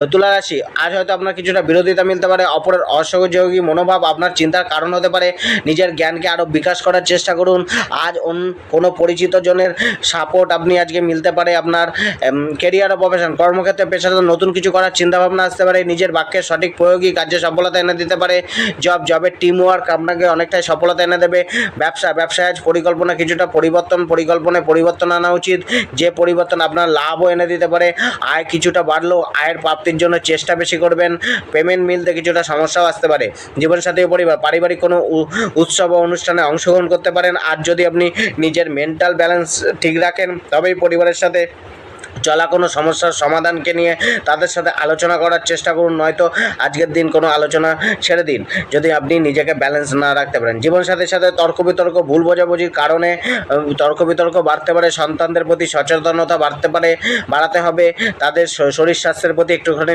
তুলা রাশি, আজ হয়তো আপনার কিছুটা বিরোধিতা মিলতে পারে, অপরের অসহযোগী মনোভাব আপনার চিন্তার কারণ হতে পারে। নিজের জ্ঞানকে আরও বিকাশ করার চেষ্টা করুন। আজ কোনো পরিচিত জনের সাপোর্ট আপনি আজকে মিলতে পারে। আপনার কেরিয়ার ও প্রফেশন, কর্মক্ষেত্রে পেশাদার নতুন কিছু করার চিন্তাভাবনা আসতে পারে। নিজের বাক্যের সঠিক প্রয়োগই কার্যে সফলতা এনে দিতে পারে। জবের টিম ওয়ার্ক আপনাকে অনেকটাই সফলতা এনে দেবে। ব্যবসায় আজ কিছুটা পরিবর্তন আনা উচিত, যে পরিবর্তন আপনার লাভও এনে দিতে পারে। আয় কিছুটা বাড়লেও আয়ের প্রাপ্তির জন্য চেষ্টা বেশি করবেন। পেমেন্ট মিলতে কিছুটা সমস্যাও আসতে পারে। জীবনসাথী ও পরিবার, পারিবারিক কোনো উৎসব ও অনুষ্ঠানে অংশগ্রহণ করতে পারেন। আর যদি আপনি নিজের মেন্টাল ব্যালেন্স ঠিক রাখেন, তবেই পরিবারের সাথে চলা কোনো সমস্যার সমাধানকে নিয়ে তাদের সাথে আলোচনা করার চেষ্টা করুন, নয়তো আজকের দিন কোনো আলোচনা ছেড়ে দিন যদি আপনি নিজেকে ব্যালেন্স না রাখতে পারেন। জীবনসাথীর সাথে তর্ক বিতর্ক, ভুল বোঝাবুঝির কারণে তর্ক বিতর্ক বাড়তে পারে। সন্তানদের প্রতি সচেতনতা বাড়াতে হবে। তাদের শরীর স্বাস্থ্যের প্রতি একটুখানি